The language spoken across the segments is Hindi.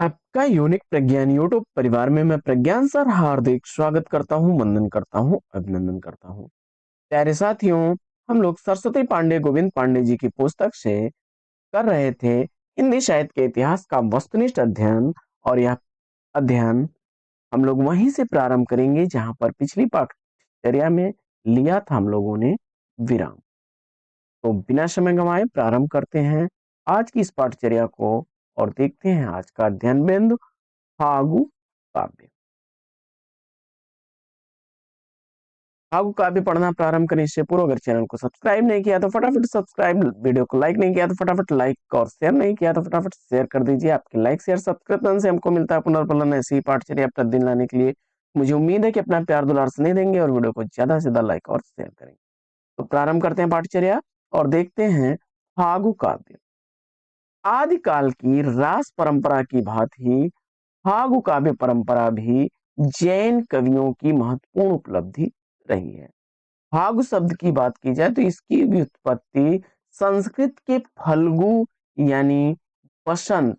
आपका यूनिक प्रज्ञान यूट्यूब परिवार में मैं प्रज्ञान सर हार्दिक स्वागत करता हूं, वंदन करता हूं, अभिनंदन करता हूं। प्यारे साथियों, हम लोग सरस्वती पांडे गोविंद पांडे जी की पुस्तक से कर रहे थे हिंदी साहित्य के इतिहास का वस्तुनिष्ठ अध्ययन। और यह अध्ययन हम लोग वहीं से प्रारंभ करेंगे जहां पर पिछली पाठचर्या में लिया था हम लोगों ने विराम। तो बिना समय गंवाए प्रारंभ करते हैं आज की इस पाठचर्या को और देखते हैं आज का अध्ययन बिंदु फागु काव्य। फागु काव्य पढ़ना प्रारंभ करें इससे पूर्व अगर चैनल को सब्सक्राइब नहीं किया तो फटाफट सब्सक्राइब, वीडियो को लाइक नहीं किया तो फटाफट लाइक और शेयर नहीं किया तो फटाफट शेयर कर दीजिए। आपके लाइक शेयर सब्सक्रिप्शन से हमको मिलता है पुनर्बलन ऐसी ही पाठचर्या प्रतिदिन लाने के लिए। मुझे उम्मीद है कि अपना प्यार दुलार स्नेह देंगे और वीडियो को ज्यादा से ज्यादा लाइक और शेयर करेंगे। तो प्रारंभ करते हैं पाठचर्या और देखते हैं फागु काव्य। आदिकाल की रास परंपरा की भांति फागु काव्य परंपरा भी जैन कवियों की महत्वपूर्ण उपलब्धि रही है। फागु शब्द की बात की जाए तो इसकी व्युत्पत्ति संस्कृत के फल्गु यानी वसंत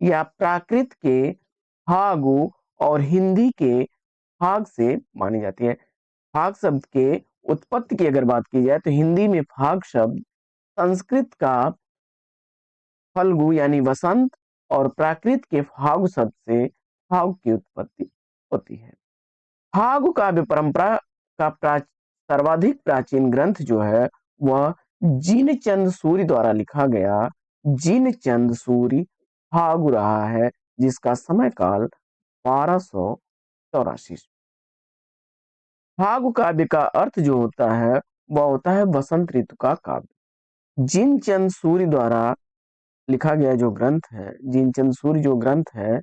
या प्राकृत के फागु और हिंदी के फाग से मानी जाती है। फाग शब्द के उत्पत्ति की अगर बात की जाए तो हिंदी में फाग शब्द संस्कृत का फल्गु यानी वसंत और प्राकृत के फागु शब्द से फाग की उत्पत्ति होती है। फागु काव्य परंपरा का सर्वाधिक प्राचीन ग्रंथ जो है वह जिनचंद सूरी द्वारा लिखा गया जिनचंद सूरी फागु रहा है, जिसका समय काल 1284। फागु काव्य का अर्थ जो होता है वह होता है वसंत ऋतु का काव्य। जिनचंद सूरी द्वारा लिखा गया जो ग्रंथ है, जिनचंद सूरी जो ग्रंथ है,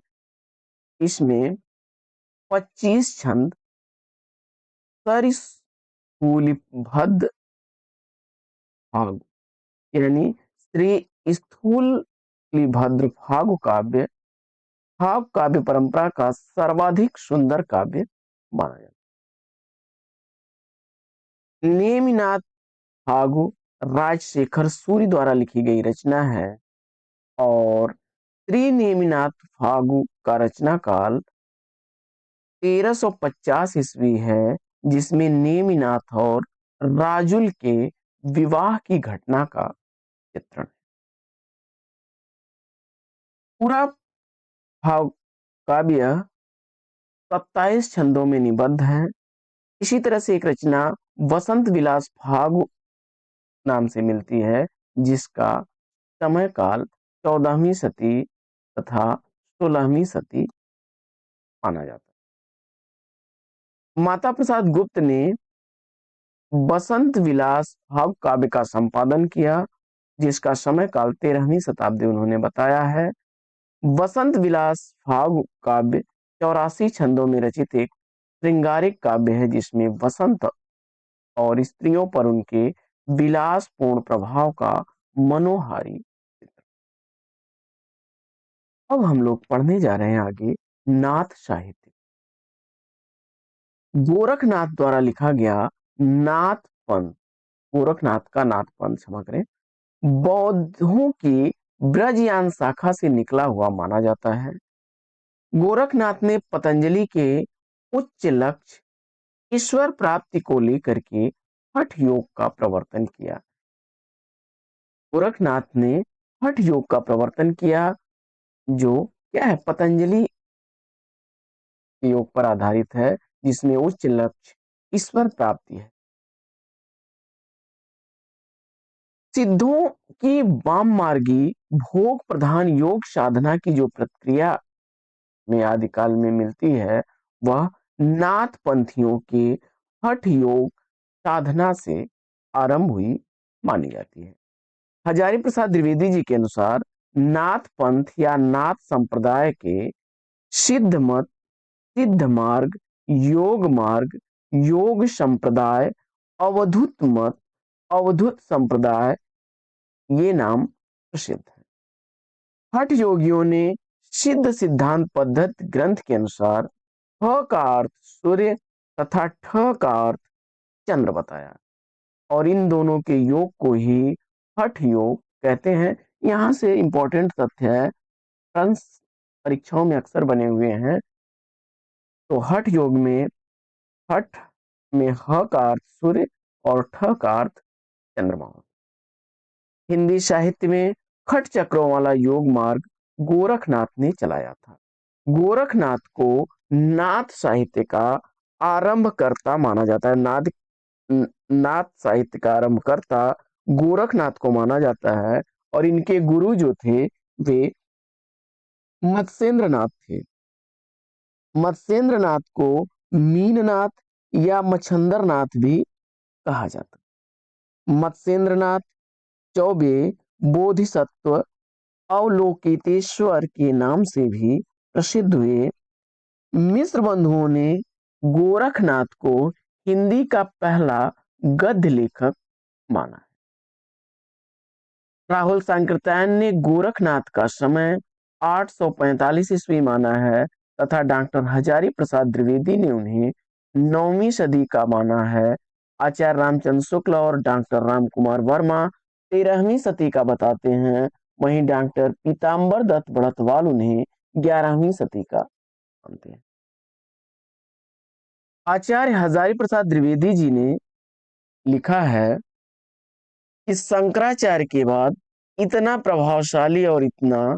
इसमें 25 छंद सरिसूलिबद्ध फागु यानी श्री स्थूल भद्र फागु काव्य फाग काव्य परंपरा का सर्वाधिक सुंदर काव्य माना जाता है। नेमिनाथ फागु राजशेखर सूरी द्वारा लिखी गई रचना है और श्री नेमिनाथ फागु का रचना काल 1350 ईस्वी है, जिसमें नेमिनाथ और राजुल के विवाह की घटना का चित्रण। पूरा फाग काव्य 27 छंदों में निबद्ध है। इसी तरह से एक रचना वसंत विलास फागु नाम से मिलती है, जिसका समय काल 14वीं सदी तथा 16वीं सदी माना जाता है। माता प्रसाद गुप्त ने वसंत विलास फागु काव्य का संपादन किया, जिसका समय काल 13वीं शताब्दी उन्होंने बताया है। वसंत विलास फागु काव्य 84 छंदों में रचित एक श्रृंगारिक काव्य है, जिसमें वसंत और स्त्रियों पर उनके विलासपूर्ण प्रभाव का मनोहारी चित्र। अब हम लोग पढ़ने जा रहे हैं आगे नाथ साहित्य। गोरखनाथ द्वारा लिखा गया नाथ पंथ, गोरखनाथ का नाथ पंथ क्षमा करें, बौद्धों की ब्रजयान शाखा से निकला हुआ माना जाता है। गोरखनाथ ने पतंजलि के उच्च लक्ष्य ईश्वर प्राप्ति को लेकर के हठ योग का प्रवर्तन किया। गोरखनाथ ने हठ योग का प्रवर्तन किया, जो क्या है पतंजलि योग पर आधारित है, जिसमें उच्च लक्ष्य ईश्वर प्राप्ति है। सिद्धों की वाम मार्गी भोग प्रधान योग साधना की जो प्रक्रिया में आदिकाल में मिलती है, वह नाथ पंथियों के हठ योग साधना से आरंभ हुई मानी जाती है। हजारी प्रसाद द्विवेदी जी के अनुसार नाथ पंथ या नाथ संप्रदाय के सिद्ध मत, सिद्ध मार्ग, योग संप्रदाय, अवधूत मत, अवधूत संप्रदाय ये नाम प्रसिद्ध है। हठ योगियों ने सिद्ध सिद्धांत पद्धति ग्रंथ के अनुसार ह का अर्थ सूर्य तथा ठ का अर्थ चंद्र बताया और इन दोनों के योग को ही हठ योग कहते हैं। यहाँ से इंपॉर्टेंट तथ्य है परीक्षाओं में अक्सर बने हुए हैं। तो हठ योग में हठ में ह का अर्थ सूर्य और ठ का अर्थ चंद्रमा। हिंदी साहित्य में खट चक्रों वाला योग मार्ग गोरखनाथ ने चलाया था। गोरखनाथ को नाथ साहित्य का आरंभकर्ता माना जाता है। नाथ साहित्य का आरंभकर्ता गोरखनाथ को माना जाता है और इनके गुरु जो थे वे मत्स्येंद्रनाथ थे। मत्स्येंद्रनाथ को मीननाथ या मच्छंदरनाथ भी कहा जाता। मत्स्येंद्रनाथ चौबे बोधिसत्व अवलोकितेश्वर के नाम से भी प्रसिद्ध हुए। मिस्र बंधुओं ने गोरखनाथ को हिंदी का पहला गद्य लेखक माना। राहुल सांकृत्यायन ने गोरखनाथ का समय 845 ईस्वी माना है तथा डॉक्टर हजारी प्रसाद द्विवेदी ने उन्हें 9वीं सदी का माना है। आचार्य रामचंद्र शुक्ल और डॉक्टर राम कुमार वर्मा 13वीं सदी का बताते हैं। वहीं डॉक्टर पीताम्बर दत्त बड़तवाल उन्हें 11वीं सदी का मानते हैं। आचार्य हजारी प्रसाद द्विवेदी जी ने लिखा है कि शंकराचार्य के बाद इतना प्रभावशाली और इतना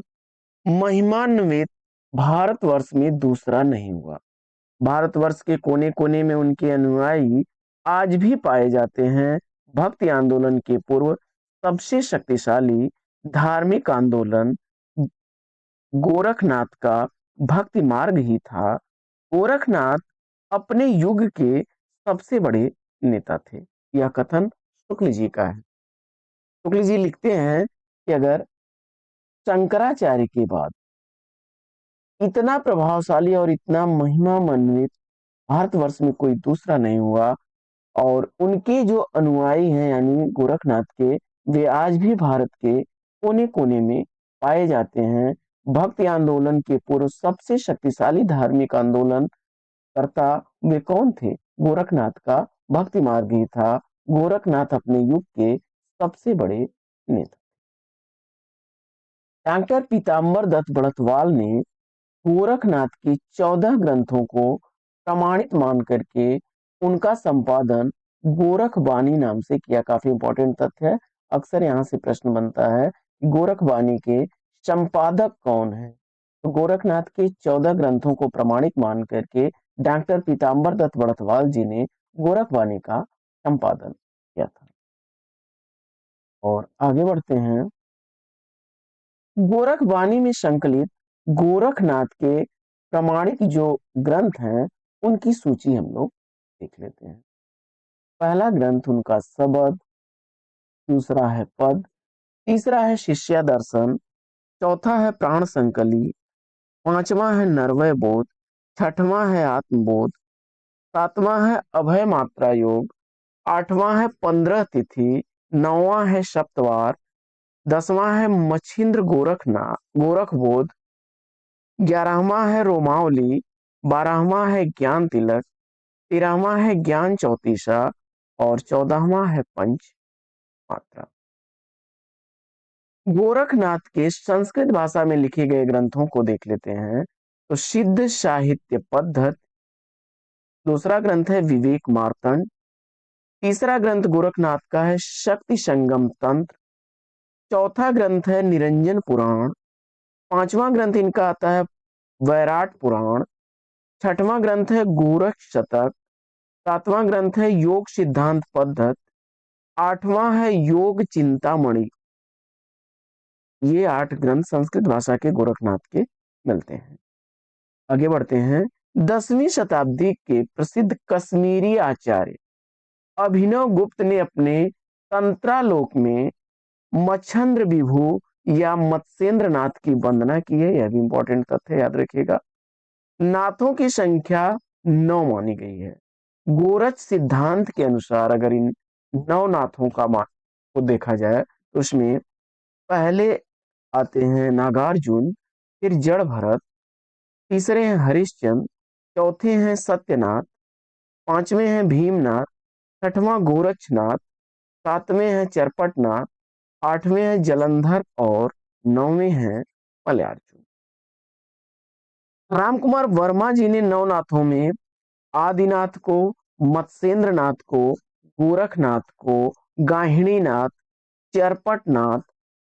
महिमान्वित भारतवर्ष में दूसरा नहीं हुआ। भारतवर्ष के कोने कोने में उनके अनुयायी आज भी पाए जाते हैं। भक्ति आंदोलन के पूर्व सबसे शक्तिशाली धार्मिक आंदोलन गोरखनाथ का भक्ति मार्ग ही था। गोरखनाथ अपने युग के सबसे बड़े नेता थे। यह कथन शुक्ल जी का है। शुक्ल जी लिखते हैं कि अगर शंकराचार्य के बाद इतना प्रभावशाली और इतना महिमा मनवित भारतवर्ष में कोई दूसरा नहीं हुआ और उनके जो अनुयायी हैं यानी गोरखनाथ के वे आज भी भारत के कोने कोने में पाए जाते हैं। भक्ति आंदोलन के पूर्व सबसे शक्तिशाली धार्मिक आंदोलन करता वे कौन थे? गोरखनाथ का भक्ति मार्ग ही था। गोरखनाथ अपने युग के सबसे बड़े नेता। डॉक्टर पीताम्बर दत्त बड़तवाल ने गोरखनाथ के 14 ग्रंथों को प्रमाणित मान करके उनका संपादन गोरखबानी नाम से किया। काफी इंपॉर्टेंट तथ्य है। अक्सर यहाँ से प्रश्न बनता है गोरखबानी के संपादक कौन है? तो गोरखनाथ के 14 ग्रंथों को प्रमाणित मान करके डॉक्टर पीताम्बर दत्त बड़तवाल जी ने गोरखबानी का संपादन किया था। और आगे बढ़ते हैं। गोरखबानी में संकलित गोरखनाथ के प्रमाणित जो ग्रंथ हैं उनकी सूची हम लोग देख लेते हैं। पहला ग्रंथ उनका सबद, दूसरा है पद, तीसरा है शिष्या दर्शन, चौथा है प्राण संकली, पांचवा है नरवय बोध, छठवां है आत्मबोध, सातवां है अभय मात्रा योग, आठवां है 15 तिथि, नौवां है सप्तवार, 10वां है मच्छिंद्र गोरखबोध, 11वां है रोमावली, 12वां है ज्ञान तिलक, 13वां है ज्ञान चौतीसा और 14वां है पंच मात्रा। गोरखनाथ के संस्कृत भाषा में लिखे गए ग्रंथों को देख लेते हैं। तो सिद्ध साहित्य पद्धत, दूसरा ग्रंथ है विवेक मार्तंड, तीसरा ग्रंथ गोरखनाथ का है शक्ति संगम तंत्र, चौथा ग्रंथ है निरंजन पुराण, पांचवा ग्रंथ इनका आता है वैराट पुराण, छठवां ग्रंथ है गोरख शतक, सातवां ग्रंथ है योग सिद्धांत पद्धत, आठवां है योग चिंतामणि। ये 8 ग्रंथ संस्कृत भाषा के गोरखनाथ के मिलते हैं। आगे बढ़ते हैं। 10वीं शताब्दी के प्रसिद्ध कश्मीरी आचार्य अभिनव गुप्त ने अपने तंत्रालोक में मच्छंद्र विभु या मत्स्येंद्र नाथ की वंदना की है। यह भी इंपॉर्टेंट तथ्य याद रखिएगा। नाथों की संख्या 9 मानी गई है। गोरख सिद्धांत के अनुसार अगर इन 9 नाथों का मान को देखा जाए तो उसमें पहले आते हैं नागार्जुन, फिर जड़ भरत, तीसरे हैं हरिश्चंद्र, चौथे हैं सत्यनाथ, पांचवें हैं भीमनाथ, छठवां गोरक्षनाथ, सातवें हैं चरपटनाथ, आठवें हैं जलंधर और 9वें हैं मलयार्जुन। रामकुमार वर्मा जी ने नवनाथों में आदिनाथ को, मत्स्येंद्रनाथ को, गोरखनाथ को, गाहिणीनाथ, चरपटनाथ,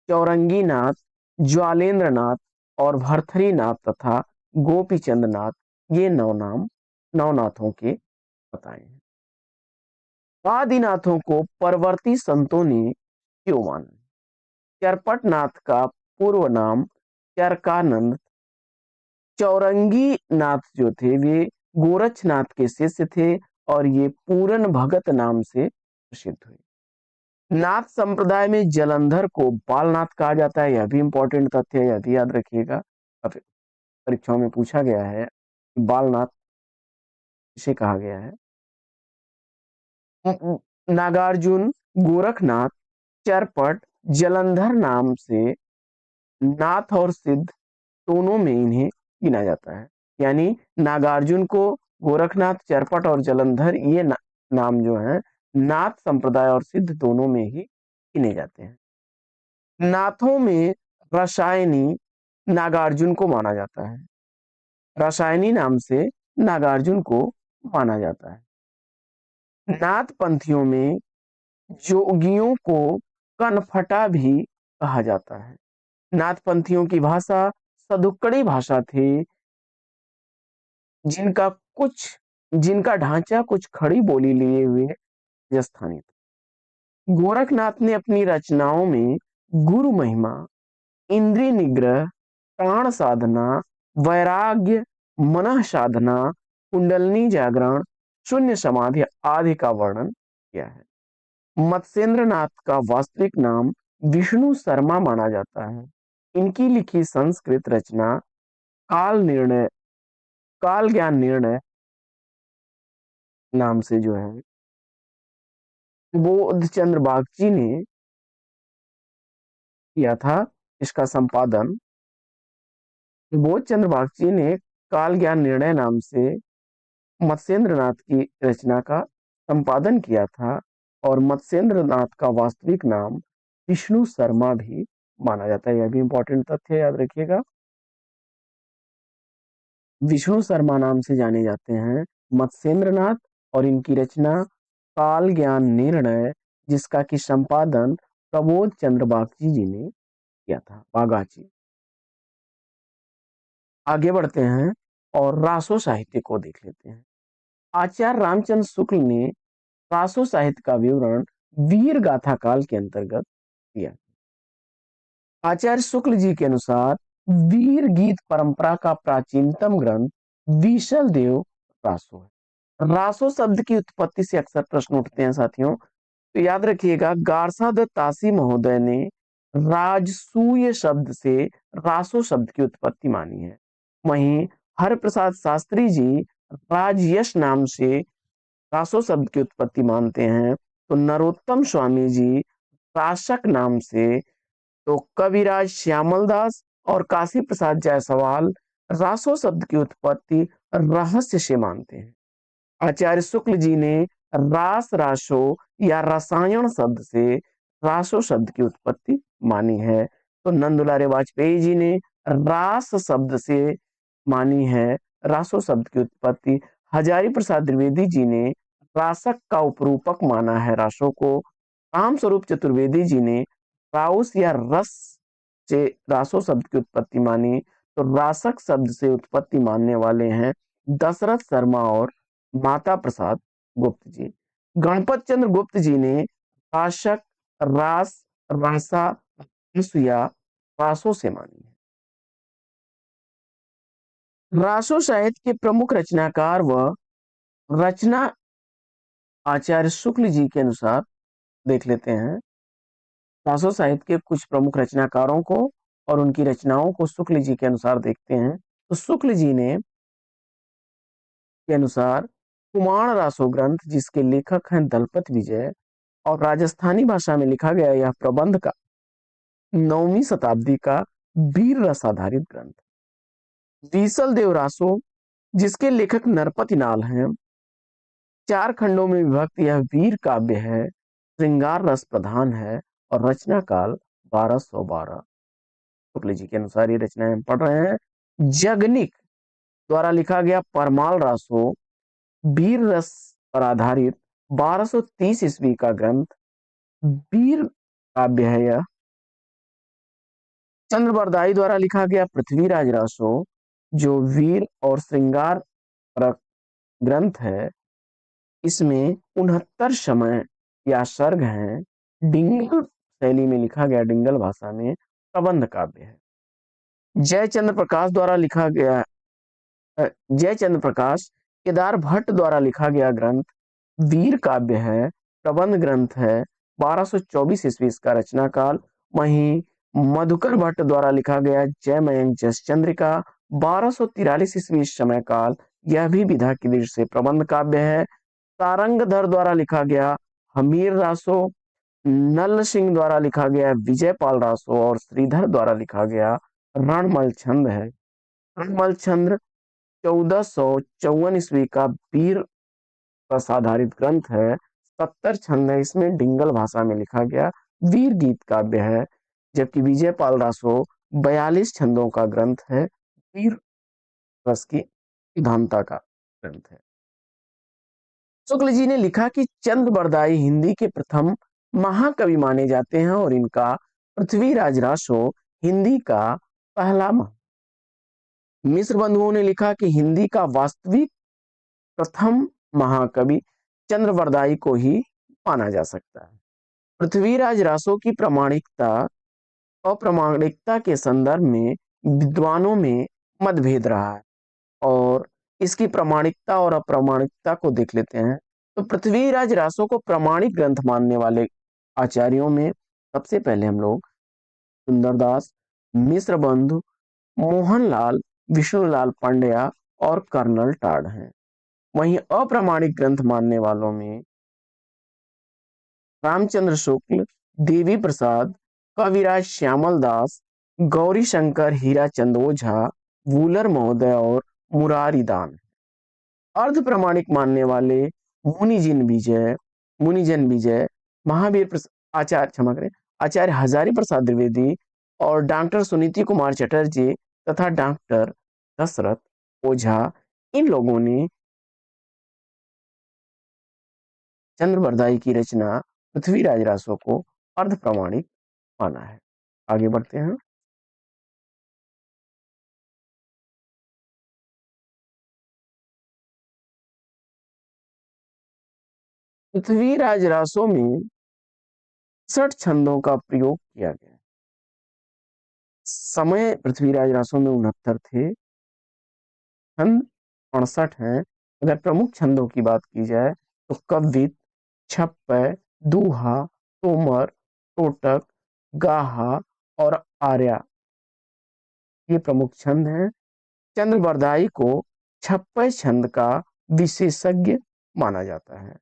चौरंगीनाथ, ज्वालेंद्रनाथ और भरथरीनाथ तथा गोपीचंद नाथ, ये नौ नाम नवनाथों के बताए हैं। आदिनाथों को परवर्ती संतों ने क्यों माना? चरपटनाथ का पूर्व नाम चरकानंद, चौरंगी नाथ जो थे वे गोरक्षनाथ के शिष्य थे और ये पूरन भगत नाम से प्रसिद्ध हुए। नाथ संप्रदाय में जलंधर को बालनाथ कहा जाता है, यह भी इंपॉर्टेंट तथ्य है, यह भी याद रखिएगा। अब परीक्षाओं में पूछा गया है बालनाथ इसे कहा गया है। नागार्जुन, गोरखनाथ, चरपट, जलंधर नाम से नाथ और सिद्ध दोनों में इन्हें गिना जाता है। यानी नागार्जुन को गोरखनाथ, चरपट और जलंधर ये नाम जो है नाथ संप्रदाय और सिद्ध दोनों में ही गिने जाते हैं। नाथों में रसायनी नागार्जुन को माना जाता है, रसायनी नाम से नागार्जुन को माना जाता है। नाथ पंथियों में जोगियों को कनफटा भी कहा जाता है। नाथ पंथियों की भाषा सदुक्कड़ी भाषा थी, जिनका कुछ जिनका ढांचा कुछ खड़ी बोली लिए हुए राजस्थानी था। गोरखनाथ ने अपनी रचनाओं में गुरु महिमा, इंद्रिय निग्रह, प्राण साधना, वैराग्य, मनः साधना, कुंडलनी जागरण, शून्य समाधि आदि का वर्णन किया है। मत्स्येंद्रनाथ का वास्तविक नाम विष्णु शर्मा माना जाता है। इनकी लिखी संस्कृत रचना काल निर्णय, काल ज्ञान निर्णय नाम से जो है बोधचंद्र बागची ने किया था। इसका संपादन बोधचंद्र बागची ने काल ज्ञान निर्णय नाम से मत्स्येंद्रनाथ की रचना का संपादन किया था और मत्स्येंद्रनाथ का वास्तविक नाम विष्णु शर्मा भी माना जाता है। यह भी इंपॉर्टेंट तथ्य याद रखिएगा। विष्णु शर्मा नाम से जाने जाते हैं मत्स्येंद्रनाथ और इनकी रचना काल ज्ञान निर्णय, जिसका कि संपादन प्रबोध चंद्र बागची जी ने किया था, बागाची। आगे बढ़ते हैं और रासो साहित्य को देख लेते हैं। आचार्य रामचंद्र शुक्ल ने रासो साहित्य का विवरण वीर गाथा काल के अंतर्गत दिया। आचार्य शुक्ल जी के अनुसार वीर गीत परंपरा का प्राचीनतम ग्रंथ विशल देव रासो है। रासो शब्द की उत्पत्ति से अक्सर प्रश्न उठते हैं साथियों, तो याद रखिएगा गारसा दत्त तासी महोदय ने राजसूय शब्द से रासो शब्द की उत्पत्ति मानी है। वहीं हरप्रसाद शास्त्री जी राजयश नाम से रासो शब्द की उत्पत्ति मानते हैं। तो नरोत्तम स्वामी जी राशक नाम से, तो कविराज श्यामल दास और काशी प्रसाद जायसवाल रासो शब्द की उत्पत्ति रहस्य से मानते हैं। आचार्य शुक्ल जी ने रास रासो या रसायन शब्द से रासो शब्द की उत्पत्ति मानी है। तो नंदुलारे वाजपेयी जी ने रास शब्द से मानी है रासो शब्द की उत्पत्ति। हजारी प्रसाद द्विवेदी जी ने रासक का उपरूपक माना है रासो को। राम स्वरूप चतुर्वेदी जी ने राउस या रस से रासो शब्द की उत्पत्ति मानी। तो रासक शब्द से उत्पत्ति मानने वाले हैं दशरथ शर्मा और माता प्रसाद गुप्त जी। गणपत चंद्र गुप्त जी ने राशक, रास, रासा, या रासो से मानी है। रासो साहित्य के प्रमुख रचनाकार व रचना आचार्य शुक्ल जी के अनुसार देख लेते हैं। रासो साहित्य के कुछ प्रमुख रचनाकारों को और उनकी रचनाओं को शुक्ल जी के अनुसार देखते हैं। तो शुक्ल जी ने के अनुसार कुमार रासो ग्रंथ, जिसके लेखक हैं दलपत विजय और राजस्थानी भाषा में लिखा गया यह प्रबंध का 9वीं शताब्दी का वीर रस आधारित ग्रंथ। बीसल देव रासो, जिसके लेखक नरपति नाल हैं, 4 खंडों में विभक्त यह वीर काव्य है, श्रृंगार रस प्रधान है और रचना काल 1212। शुक्ल जी के अनुसार ये रचनाएं हम पढ़ रहे हैं। जगनिक द्वारा लिखा गया परमाल रासो वीर रस पर आधारित 1230 ईस्वी का ग्रंथ वीर काव्य है यह। चंद्रबरदाई द्वारा लिखा गया पृथ्वीराज रासो जो वीर और श्रृंगार परक ग्रंथ है, इसमें 69 समय या सर्ग हैं। डिंगल शैली में लिखा गया, डिंगल भाषा में प्रबंध काव्य है। जयचंद्र प्रकाश द्वारा लिखा गया जयचंद्र प्रकाश केदार भट्ट द्वारा लिखा गया ग्रंथ वीर काव्य है, प्रबंध ग्रंथ है। 1224 ईस्वी का रचना काल। वहीं मधुकर भट्ट द्वारा लिखा गया जयमयंक जस चंद्रिका 1243 ईस्वी समय काल, यह भी विधा की दृष्टि से प्रबंध काव्य है। सारंगधर द्वारा लिखा गया हमीर रासो, नल सिंह द्वारा लिखा गया विजयपाल रासो और श्रीधर द्वारा लिखा गया रणमल छंद है। रणमल छंद 1454 ईस्वी का वीर रस आधारित ग्रंथ है। 70 छंद है, इसमें डिंगल भाषा में लिखा गया वीर गीत काव्य है। जबकि विजयपाल रासो 42 छंदों का ग्रंथ है, वीर रस की सिद्धांता का ग्रंथ है। शुक्ल जी ने लिखा कि चंद्रबरदाई हिंदी के प्रथम महाकवि माने जाते हैं और इनका पृथ्वीराज रासो हिंदी का पहला मिश्र बंधुओं ने लिखा कि हिंदी का वास्तविक प्रथम महाकवि चंद्रबरदाई को ही माना जा सकता है। पृथ्वीराज रासो की प्रामाणिकता अप्रामाणिकता के संदर्भ में विद्वानों में मतभेद रहा है और इसकी प्रामाणिकता और अप्रामाणिकता को देख लेते हैं। तो पृथ्वीराज रासो को प्रामाणिक ग्रंथ मानने वाले आचार्यों में सबसे पहले हम लोग सुंदरदास, मिश्र बंधु, मोहनलाल, विष्णुलाल पांड्या और कर्नल टाड हैं। वहीं अप्रामाणिक ग्रंथ मानने वालों में रामचंद्र शुक्ल, देवी प्रसाद, कविराज श्यामल दास, गौरी शंकर हीराचंद ओझा, वूलर महोदय और मुरारी दान। अर्ध प्रमाणिक मानने वाले मुनिजन विजय, महावीर आचार्य क्षमा करें आचार्य हजारी प्रसाद द्विवेदी और डॉक्टर सुनीति कुमार चटर्जी तथा डॉक्टर दशरथ ओझा, इन लोगों ने चंद्रबरदाई की रचना पृथ्वीराज रासो को अर्ध प्रमाणिक माना है। आगे बढ़ते हैं। पृथ्वीराज रासो में 60 छंदों का प्रयोग किया गया। समय पृथ्वीराज रासो में 69 थे, छंद 68 हैं। अगर प्रमुख छंदों की बात की जाए तो कव्वित, छप्पय, दूहा, तोमर, टोटक, गाहा और आर्या ये प्रमुख छंद हैं। चंद्रबरदाई को छप्पय छंद का विशेषज्ञ माना जाता है।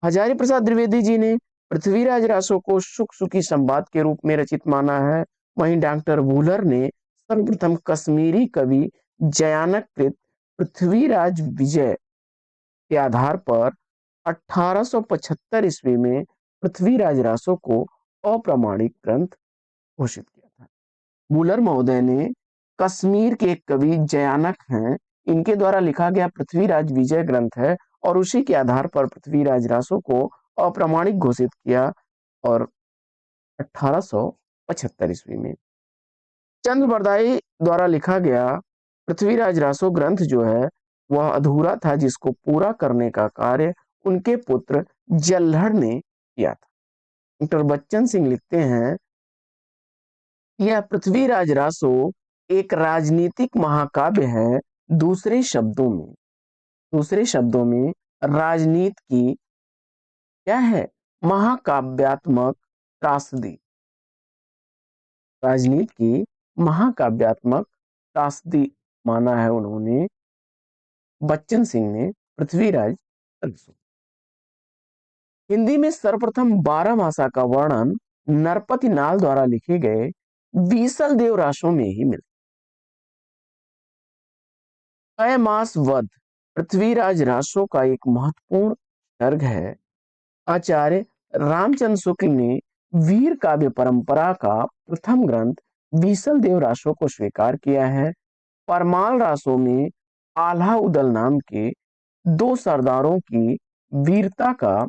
हजारी प्रसाद द्विवेदी जी ने पृथ्वीराज रासो को सुख सुखी संवाद के रूप में रचित माना है। वहीं डॉक्टर वूलर ने सर्वप्रथम कश्मीरी कवि जयानक कृत पृथ्वीराज विजय के आधार पर 1875 ईस्वी में पृथ्वीराज रासो को अप्रामाणिक ग्रंथ घोषित किया था। वूलर महोदय ने कश्मीर के कवि जयानक हैं, इनके द्वारा लिखा गया पृथ्वीराज विजय ग्रंथ है और उसी के आधार पर पृथ्वीराज रासो को अप्रामाणिक घोषित किया और 1875 ईस्वी में चंद्रबरदाई द्वारा लिखा गया पृथ्वीराज रासो ग्रंथ जो है वह अधूरा था, जिसको पूरा करने का कार्य उनके पुत्र जल्हड़ ने किया था। डॉक्टर बच्चन सिंह लिखते हैं, यह पृथ्वीराज रासो एक राजनीतिक महाकाव्य है। दूसरे शब्दों में राजनीति की क्या है महाकाव्यात्मक त्रासदी, राजनीति की महाकाव्यात्मक त्रासदी माना है उन्होंने बच्चन सिंह ने पृथ्वीराज रासो। हिंदी में सर्वप्रथम 12 भाषा का वर्णन नरपति नाल द्वारा लिखे गए बीसल देव रासो में ही मिलता। तय मास वध पृथ्वीराज रासो का एक महत्वपूर्ण सर्ग है। आचार्य रामचंद्र शुक्ल ने वीर काव्य परंपरा का प्रथम ग्रंथ बीसल देव रासो को स्वीकार किया है। परमाल रासो में आल्हा उदल नाम के दो सरदारों की वीरता का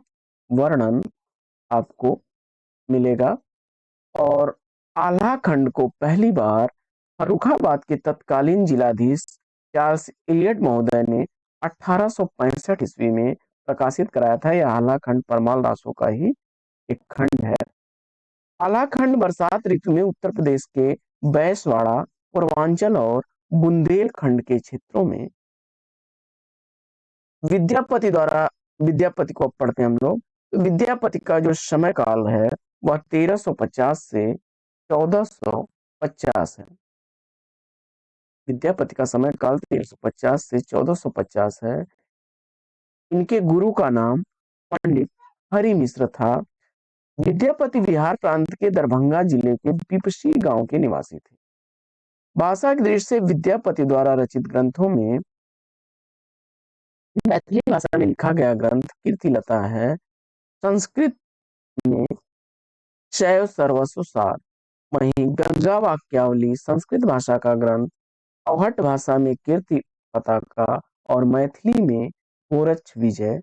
वर्णन आपको मिलेगा। और आल्हा खंड को पहली बार फर्रुखाबाद के तत्कालीन जिलाधीश चार्ल्स इलियट महोदय ने 1865 ईस्वी में प्रकाशित कराया था। यह आल्हा खंड परमाल रासो का ही एक खंड है। आल्हा खंड बरसात ऋतु में उत्तर प्रदेश के बैसवाड़ा, पूर्वांचल और बुंदेलखंड के क्षेत्रों में विद्यापति द्वारा, विद्यापति को अब पढ़ते हैं हम लोग। तो विद्यापति का जो समय काल है वह 1350 से 1450 है। विद्यापति का समय काल 1350 से 1450 है। इनके गुरु का नाम पंडित हरि मिश्र था। विद्यापति बिहार प्रांत के दरभंगा जिले के पिपसी गांव के निवासी थे। भाषा की दृष्टि से विद्यापति द्वारा रचित ग्रंथों में मैथिली भाषा में लिखा गया ग्रंथ कीर्तिलता है। संस्कृत में शैव सर्वस्व सार, वहीं गंगा वाक्यावली संस्कृत भाषा का ग्रंथ, अवहट भाषा में कीर्ति पताका और मैथिली में गोरक्ष विजय।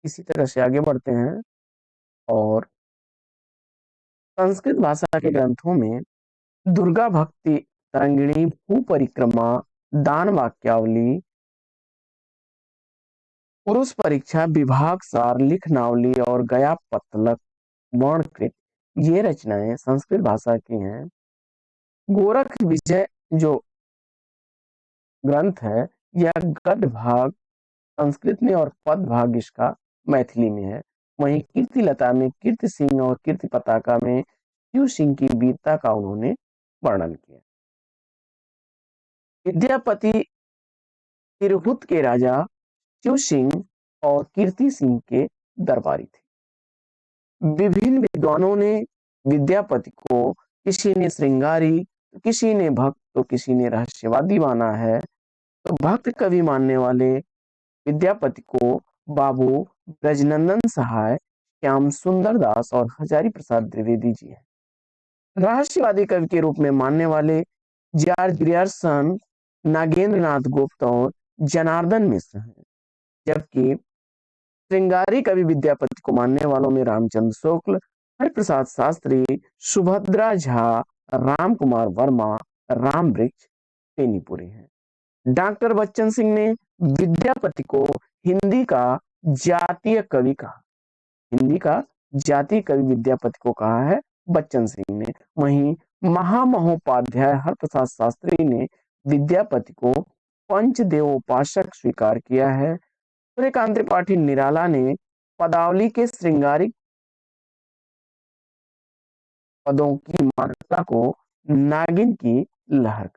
इसी तरह से आगे बढ़ते हैं। और संस्कृत भाषा के ग्रंथों में दुर्गा भक्ति तरंगिणी, भू परिक्रमा, दान वाक्यावली, पुरुष परीक्षा, विभाग सार, लिखनावली और गया पतलक वर्णकृत, ये रचनाएं संस्कृत भाषा की हैं। गोरख विजय जो ग्रंथ है यह गद्य भाग संस्कृत में और पद भाग इसका मैथिली में है। वहीं कीर्तिलता में कीर्ति सिंह और कीर्ति पताका में शिव सिंह की वीरता का उन्होंने वर्णन किया। विद्यापति तिरहुत के राजा शिव सिंह और कीर्ति सिंह के दरबारी थे। विभिन्न विद्वानों ने विद्यापति को, किसी ने श्रृंगारी, किसी ने भक्त, तो किसी ने रहस्यवादी माना है। तो भक्त कवि मानने वाले विद्यापति को बाबू ब्रजनंदन सहाय, श्याम सुंदर दास और हजारी प्रसाद द्विवेदी जी हैं। रहस्यवादी कवि के रूप में मानने वाले जॉर्ज ग्रियर्सन, नागेंद्र नाथ गुप्त और जनार्दन मिश्र हैं। जबकि श्रृंगारी कवि विद्यापति को मानने वालों में रामचंद्र शुक्ल, हरिप्रसाद शास्त्री, सुभद्रा झा, राम कुमार वर्मा, राम वृक्ष बेनीपुरी हैं। डॉक्टर बच्चन सिंह ने विद्यापति को हिंदी का जातीय कवि कहा। हिंदी का जातीय कवि विद्यापति को कहा है बच्चन सिंह ने। वहीं महामहोपाध्याय हरप्रसाद शास्त्री ने विद्यापति को पंचदेवोपासक स्वीकार किया है। सूर्यकांत त्रिपाठी निराला ने पदावली के श्रृंगारिक पदों की मान्यता को नागिन की लहर।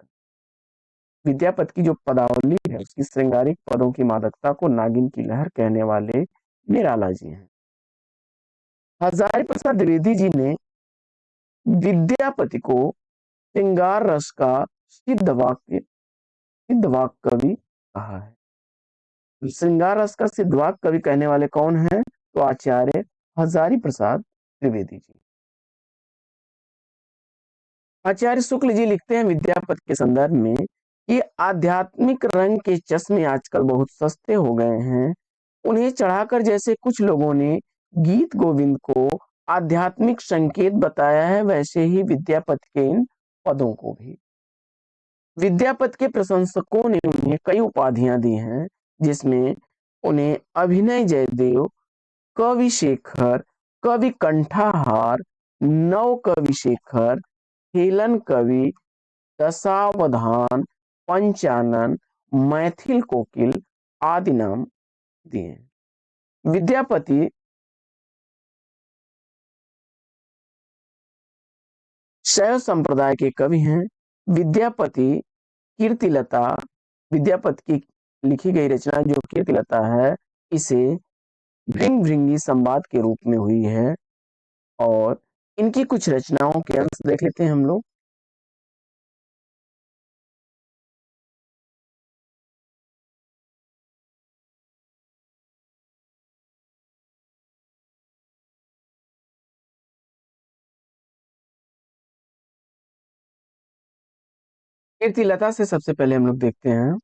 विद्यापति की जो पदावली है उसकी श्रृंगारिक पदों की मादकता को नागिन की लहर कहने वाले निराला जी हैं। हजारी प्रसाद द्विवेदी जी ने विद्यापति को श्रृंगार रस का सिद्धवाक कवि कहा है। श्रृंगार रस का सिद्धवाक कवि कहने वाले कौन है? तो आचार्य हजारी प्रसाद द्विवेदी जी। आचार्य शुक्ल जी लिखते हैं विद्यापति के संदर्भ में कि आध्यात्मिक रंग के चश्मे आजकल बहुत सस्ते हो गए हैं। उन्हें चढ़ाकर जैसे कुछ लोगों ने गीत गोविंद को आध्यात्मिक संकेत बताया है, वैसे ही विद्यापति के इन पदों को भी। विद्यापति के प्रशंसकों ने उन्हें कई उपाधियां दी हैं, जिसमें उन्हें अभिनय जयदेव, कवि शेखर, कवि कंठाहार, नव कवि शेखर, हेलन कवि, दशावधान, पंचानन, मैथिल कोकिल आदि नाम दिए। विद्यापति शैव संप्रदाय के कवि हैं। विद्यापति कीर्तिलता, विद्यापति की लिखी गई रचना जो कीर्तिलता है, इसे भृंग भृंगी संवाद के रूप में हुई है। और इनकी कुछ रचनाओं के अंश देख लेते हैं हम लोग। कीर्तिलता से सबसे पहले हम लोग देखते हैं,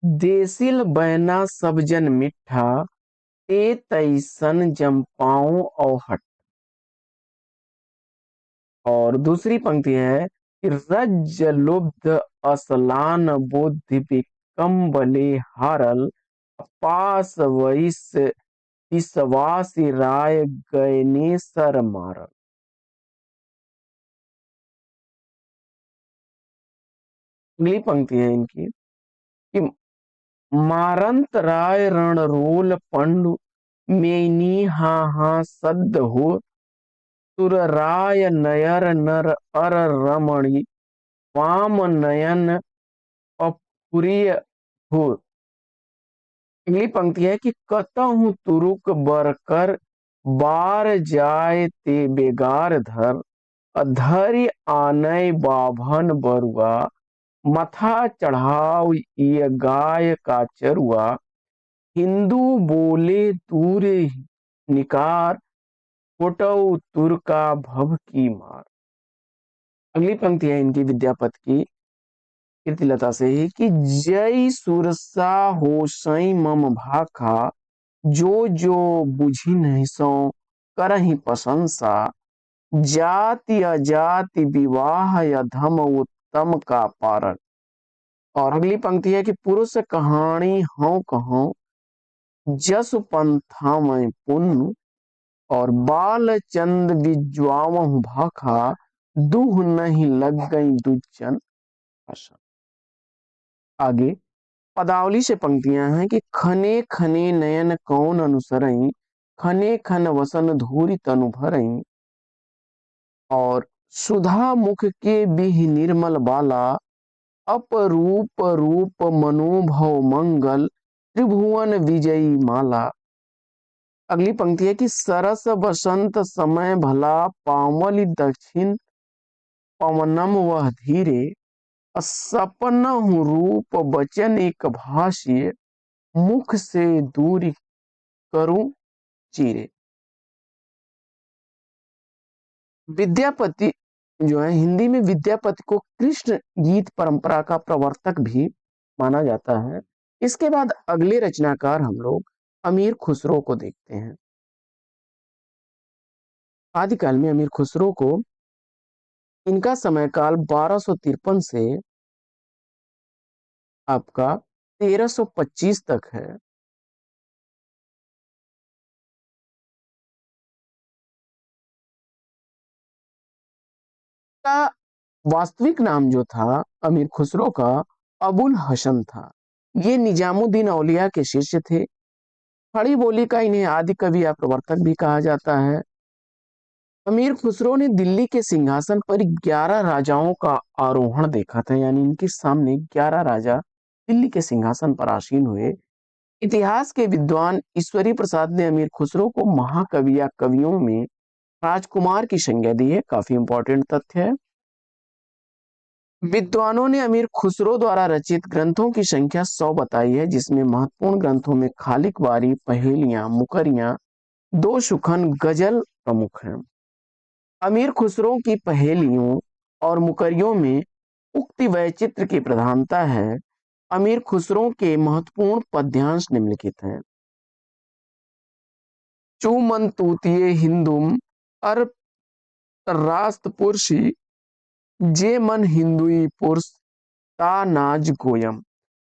देसिल बैना सब जन मिठा, ते तैसन जम्पाओ औहट। और दूसरी पंक्ति है कि रज लुब्ध असलान बुद्धि विकम्बले हारल, पास वैस विश्वासी राय गयने सर मारल। अगली पंक्ति है इनकी कि मारंत राय रण रोल पंडु, मेनी हा हा सद्द हो, सुर राय नयर नर अर रमणी, वाम नयन अपुरिय हो। अगली पंक्ति है कि कतहु तुरुक बरकर, बार जाय ते बेगार धर, अधरि आनय बाभन बरुआ, मथा चढ़ाव ये गाय का चरुआ, हिंदू बोले दूर निकार, फोटो तुर्का भव की मार। अगली पंक्ति है इनकी विद्यापति की कीर्तिलता से ही कि जय सुरसा हो सई मम भाखा, जो जो बुझी नहीं सो करहि प्रशंसा, जाति अजाति विवाह या धम उत्तम का पारण। और अगली पंक्ति है कि पुरुष कहानी हूं कहो, जस पंथा में पुण्य, और बाल चंद विज्वावहु भाखा, दुह नहीं लग गई दुजन आशा। आगे पदावली से पंक्तियां हैं कि खने खने नयन कौन अनुसरई, खने खन वसन धूरी तनु भरई, और सुधा मुख के बिह निर्मल बाला, अपरूप रूप मनोभव मंगल, त्रिभुवन विजयी माला। अगली पंक्ति है कि सरस बसंत समय भला, पावली दक्षिण पवनम वह धीरे, सपनहु रूप बचन एक भाष्य, मुख से दूरी करूं चीरे। विद्यापति जो है, हिंदी में विद्यापति को कृष्ण गीत परंपरा का प्रवर्तक भी माना जाता है। इसके बाद अगले रचनाकार हम लोग अमीर खुसरो को देखते हैं। आदिकाल में अमीर खुसरो को, इनका समय काल 1253 से आपका 1325 तक है। का वास्तविक नाम जो था अमीर खुसरो का, अबुल हसन था। ये निजामुद्दीन औलिया के शिष्य थे। खड़ी बोली का इन्हें आदि कवि या प्रवर्तक भी कहा जाता है। अमीर खुसरो ने दिल्ली के सिंहासन पर 11 राजाओं का आरोहण देखा था, यानी इनके सामने 11 राजा दिल्ली के सिंहासन पर आसीन हुए। इतिहास के विद्वान ईश्वरी प्रसाद ने अमीर खुसरो को महाकवि या कवियों में राजकुमार की संज्ञा दी है। काफी इंपॉर्टेंट तथ्य है। विद्वानों ने अमीर खुसरो द्वारा रचित ग्रंथों की संख्या 100 बताई है, जिसमें महत्वपूर्ण ग्रंथों में खालिक बारी, पहेलियां, मुकरियां, दो सुखन, गजल प्रमुख हैं। अमीर खुसरो की पहेलियों और मुकरियों में उक्ति वैचित्र की प्रधानता है। अमीर खुसरो के महत्वपूर्ण पद्यांश निम्नलिखित हैं। चूमन तूतिये हिंदुम, अर रास्त पुरुषी, जे मन हिंदुई पुरुष ता नाज गोयम।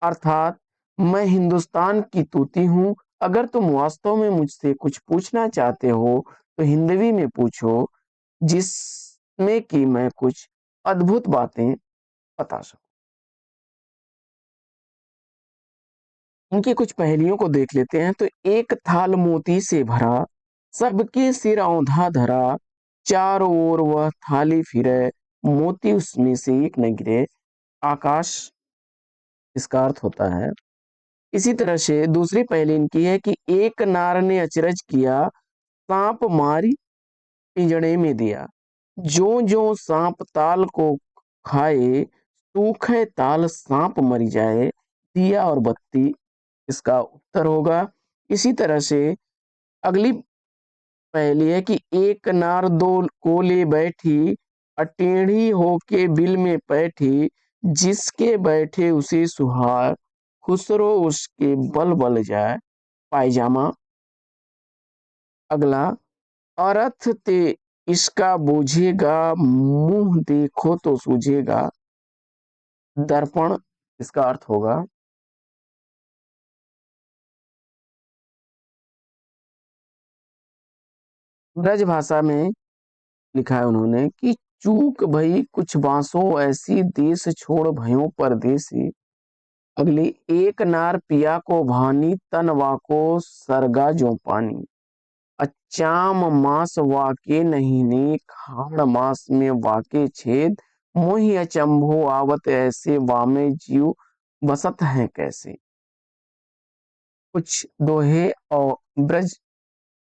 अर्थात मैं हिंदुस्तान की तूती हूँ, अगर तुम वास्तव में मुझसे कुछ पूछना चाहते हो तो हिंदवी में पूछो, जिसमें कि मैं कुछ अद्भुत बातें बता सकूं। उनकी कुछ पहेलियों को देख लेते हैं। तो एक थाल मोती से भरा, सबके सिर औंधा धरा, चारों ओर वह थाली फिरे, मोती उसमें से एक न गिरे। आकाश इसका अर्थ होता है। इसी तरह से दूसरी पहेली इनकी है कि एक नार ने अचरज किया, सांप मारी पिंजड़े में दिया, जो जो सांप ताल को खाए, सूखे ताल सांप मरी जाए, दिया और बत्ती इसका उत्तर होगा। इसी तरह से अगली पहेली है कि एक नार दो कोले बैठी, अटेढ़ी होके बिल में बैठी, जिसके बैठे उसे सुहाग, खुसरो उसके बल बल जाए। पायजामा। अगला, अर्थ ते इसका बूझेगा, मुंह देखो तो सूझेगा। दर्पण इसका अर्थ होगा। ब्रज भाषा में लिखा है उन्होंने कि चूक भई कुछ बांसों ऐसी, देश छोड़ भयो परदेसी। अगली, एक नार पिया को भानी, तन वाको सरगा जो पानी। अचाम मास वाके नहीं ने, खाण मास में वाके छेद। मोहि अचंभो आवत ऐसे, वामे जीव बसत हैं कैसे। कुछ दोहे और ब्रज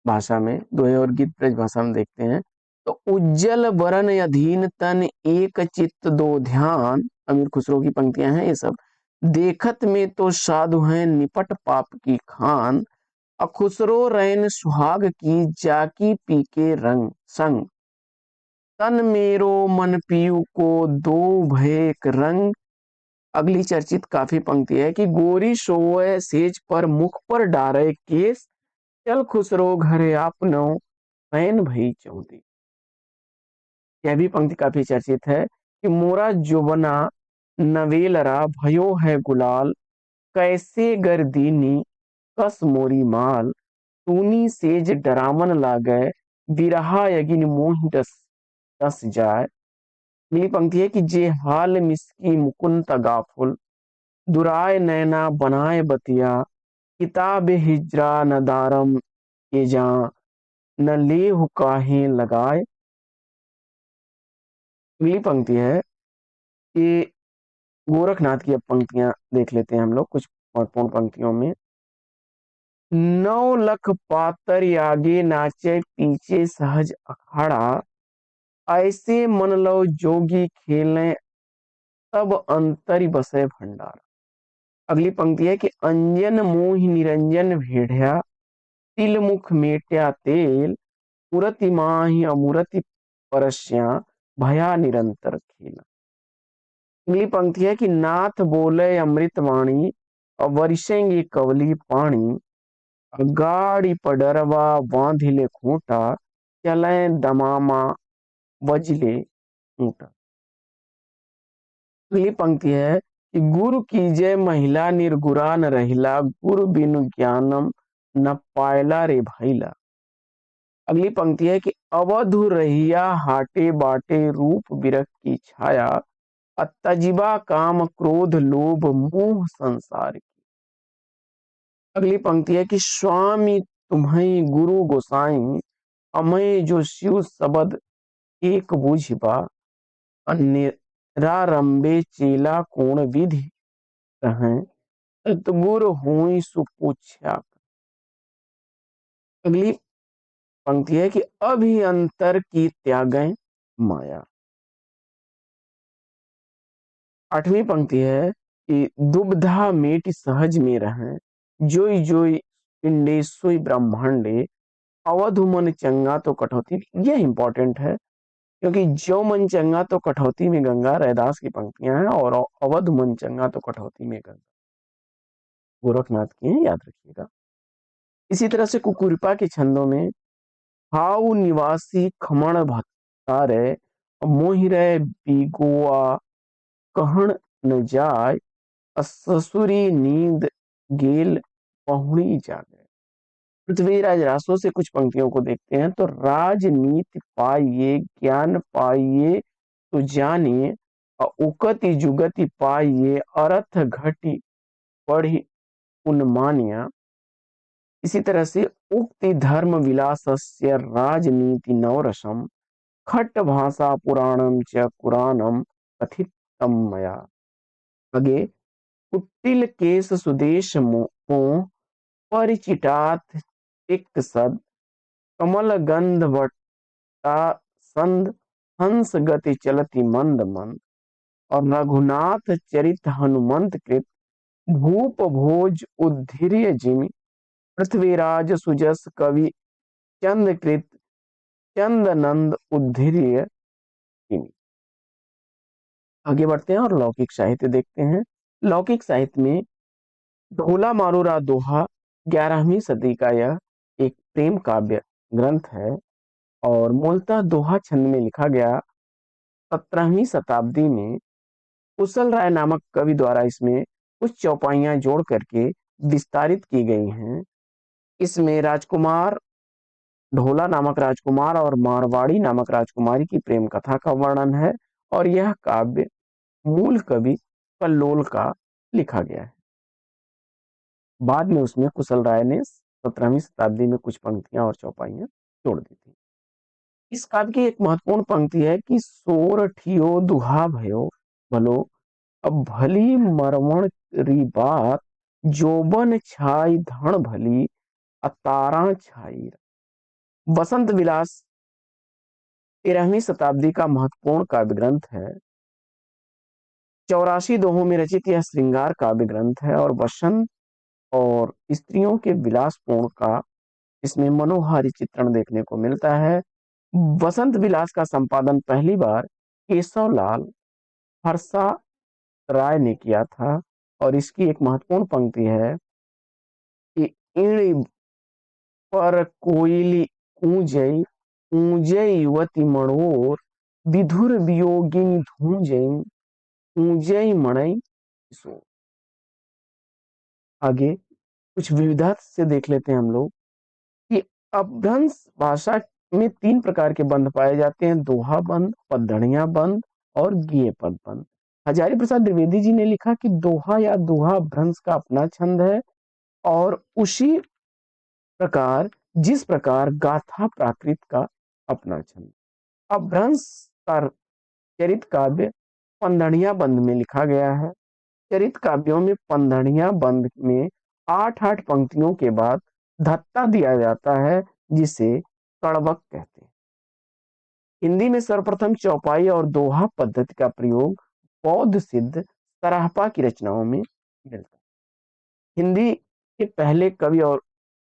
भाषा में, दोहे और गीत ब्रज भाषा में देखते हैं। तो उज्जल वरन अधीन तन, एक चित्त दो ध्यान। अमीर खुसरो की पंक्तियां हैं ये सब। देखत में तो साधु हैं, निपट पाप की खान। अखुसरो रैन सुहाग की, जाकी पी के रंग संग। तन मेरो मन पीयू को, दो भय एक रंग। अगली चर्चित काफी पंक्ति है कि गोरी सोए सेज पर, मुख पर डारे केस। चल खुसरो घरे आपनो, नैन भई चौदी। यह भी पंक्ति काफी चर्चित है कि मोरा जुबना नवेलरा, भयो है गुलाल। कैसे गर्दीनी कस मोरी माल। तूनी सेज डरामन लागे, बिरहा यगिन मोहि डस डस जाए। अगली पंक्ति है कि जे हाल मिसकी मुकुंद गाफुल, दुराय नैना बनाए बतिया। किताब हिजरा न दारम के जा, न लेहु काहे लगाए। अगली पंक्ति है कि गोरखनाथ की अब पंक्तियां देख लेते हैं हम लोग कुछ महत्वपूर्ण पंक्तियों में। नौ लख पातर आगे नाचे, पीछे सहज अखाड़ा। ऐसे मन लो जोगी खेलें, तब अंतरि बसे भंडार। अगली पंक्ति है कि अंजन मोहि निरंजन भेड़या, तिल मुख मेट्या तेल। पुरति माहि अमुरति परस्या, भया निरंतर खेला। अगली पंक्ति है कि नाथ बोले अमृत वाणी, और वर्षेंगे कवली पानी। गाड़ी पडरवा बांधिले खूंटा, चले दमामा बजले ऊंटा। अगली पंक्ति है कि गुरु की जय महिला, निर्गुरा न रहिला। गुरु बिनु ज्ञानम न पायला रे भाईला। अगली पंक्ति है कि अवधु रहिया, हाटे बाटे रूप बिरख की छाया। अतजिबा काम क्रोध लोभ, मोह संसार की। अगली पंक्ति है कि स्वामी तुम्हें गुरु गोसाई, अमय जो शिव शबद एक बुझिबा। अन्यरंबे चेला कोण विधि कहें, सतगुर हुई सुपूछ्या। अगली पंक्ति है कि अभियंतर की त्यागें माया। आठवीं पंक्ति है कि दुग्धा मेट सहज में रहें, जोई जोई पिंडे सोई ब्रह्मांडे। अवधु मन चंगा तो कटौती। यह इंपॉर्टेंट है क्योंकि जो मन चंगा तो कटौती में गंगा, रैदास की पंक्तियां हैं। और अवधु मन चंगा तो कटौती में गंगा, गोरखनाथ की है, याद रखिएगा। इसी तरह से कुकुरपा के छंदों में, हाउ निवासी खमण भतारे, मोहिरे बिगुआ कहण न जाय। ससुरी नींद गेल पहुड़ी जागे। पृथ्वीराज रासो से कुछ पंक्तियों को देखते हैं। तो राजनीति पाइये, ज्ञान पाइये तो जानिए। उकति जुगति पाइये, अर्थ घटी पढ़ी उन्मानिया। इसी तरह से उक्ति धर्म विलासस्य, राजनीति नवरसम। खट भाषा पुराणम च कुरानम, कथितम मया। आगे, कुटिल केश सुदेश मोह, परिचिटात तिक्त सद। कमल गंध वटा संध, हंस गति चलति मंद मंद। और रघुनाथ चरित हनुमंत कृत, भूप भोज उद्धीर्य जिमि। पृथ्वीराज सुजस कवि चंद कृत, चंद नंद उद्धीर्य जिमि। आगे बढ़ते हैं और लौकिक साहित्य देखते हैं। लौकिक साहित्य में ढोला मारूरा दोहा 11वीं सदी का यह एक प्रेम काव्य ग्रंथ है और मूलतः दोहा छंद में लिखा गया। 17वीं शताब्दी में कुशल राय नामक कवि द्वारा इसमें कुछ चौपाइयां जोड़ करके विस्तारित की गई हैं। इसमें राजकुमार ढोला नामक राजकुमार और मारवाड़ी नामक राजकुमारी की प्रेम कथा का वर्णन है और यह काव्य मूल कवि कल्लोल का लिखा गया है। बाद में उसमें कुशल राय ने 17वीं शताब्दी में कुछ पंक्तियां और चौपाइयां जोड़ दी थी। इस काव्य की एक महत्वपूर्ण पंक्ति है कि सोर ठियो दुहा भयो भलो अब भली मरवण री बात जोबन छाई धन भली अतारा छाई। बसंत विलास 13वीं शताब्दी का महत्वपूर्ण काव्य ग्रंथ है। 84 दोहों में रचित यह श्रृंगार काव्य ग्रंथ है और वसंत और स्त्रियों के विलासपूर्ण का इसमें मनोहारी चित्रण देखने को मिलता है। वसंत विलास का संपादन पहली बार केशवलाल हर्षा राय ने किया था और इसकी एक महत्वपूर्ण पंक्ति है कि इण पर कोयली ऊंजई ऊंजई युवती मणोर विधुर वियोगिनी धूंजई ऊंजई मणई सो। आगे कुछ विविधता से देख लेते हैं हम लोग कि अपभ्रंश भाषा में 3 प्रकार के बंध पाए जाते हैं, दोहा बंध, पद्धड़िया बंध और गेय पद बंध। हजारी प्रसाद द्विवेदी जी ने लिखा कि दोहा या दोहा भ्रंश का अपना छंद है और उसी प्रकार जिस प्रकार गाथा प्राकृत का अपना छंद। अपभ्रंश का चरित काव्य पंधड़िया बंध में लिखा गया है। चरित काव्यों में पंधड़िया बंध में 8-8 पंक्तियों के बाद धत्ता दिया जाता है जिसे कड़वक कहते हैं। हिंदी में सर्वप्रथम चौपाई और दोहा पद्धति का प्रयोग बौद्ध सिद्ध सराहपा की रचनाओं में मिलता है। हिंदी के पहले कवि और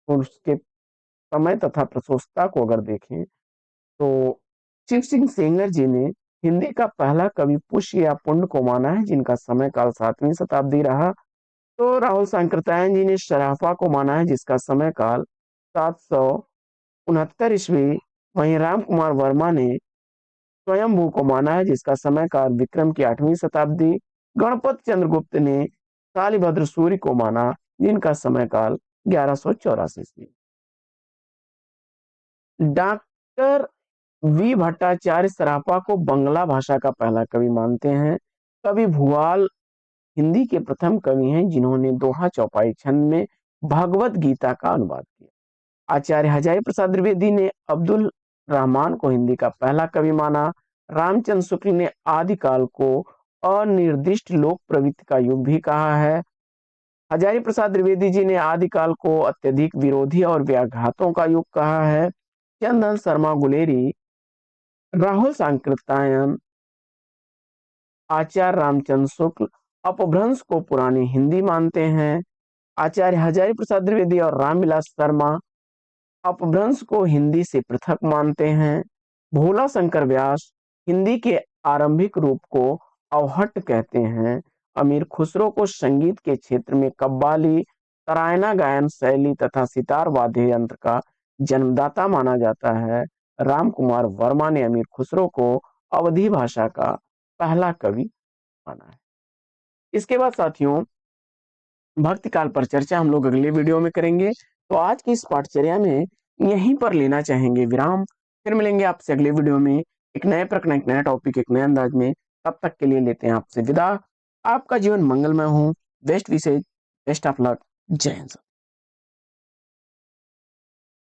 उसके समय तथा प्रशोस्ता को अगर देखें तो शिव सिंह सेंगर जी ने हिंदी का पहला कवि पुष्य या पुण्य को माना है जिनका समय काल 7वीं शताब्दी रहा। तो राहुल सांकृत्यायन जी ने सराफा को माना है जिसका समय काल 769 ईस्वी। वहीं राम कुमार वर्मा ने स्वयंभू को माना है जिसका समय काल विक्रम की 8वीं शताब्दी। गणपत चंद्रगुप्त ने कालीभद्र सूर्य को माना जिनका समय काल 1184 ईस्वी। डॉक्टर वी भट्टाचार्य सराफा को बंगला भाषा का पहला कवि मानते हैं। कवि भुआल हिंदी के प्रथम कवि हैं जिन्होंने दोहा चौपाई छंद में भगवत गीता का अनुवाद किया। आचार्य हजारी प्रसाद द्विवेदी ने अब्दुल रहमान को हिंदी का पहला कवि माना। रामचंद्र शुक्ल ने आदिकाल को अनिर्दिष्ट लोक प्रवृत्ति का युग भी कहा है। हजारी प्रसाद द्विवेदी जी ने आदिकाल को अत्यधिक विरोधी और व्याघातों का युग कहा है। चंदन शर्मा गुलेरी, राहुल सांकृत्यायन, आचार्य रामचंद्र शुक्ल अपभ्रंश को पुरानी हिंदी मानते हैं। आचार्य हजारी प्रसाद द्विवेदी और रामविलास शर्मा अपभ्रंश को हिंदी से पृथक मानते हैं। भोला शंकर व्यास हिंदी के आरंभिक रूप को अवहट्ट कहते हैं। अमीर खुसरो को संगीत के क्षेत्र में कव्वाली, तरायना गायन शैली तथा सितार वाद्य यंत्र का जन्मदाता माना जाता है। राम कुमार वर्मा ने अमीर खुसरो को अवधी भाषा का पहला कवि माना है। इसके बाद साथियों भक्ति काल पर चर्चा हम लोग अगले वीडियो में करेंगे। तो आज की इस पाठचर्या में यहीं पर लेना चाहेंगे विराम। फिर मिलेंगे आपसे अगले वीडियो में एक नए प्रकरण, एक नया टॉपिक, एक नए अंदाज में। तब तक के लिए लेते हैं आपसे विदा। आपका जीवन मंगलमय हो। बेस्ट विशेष, best of luck. Jai Hind.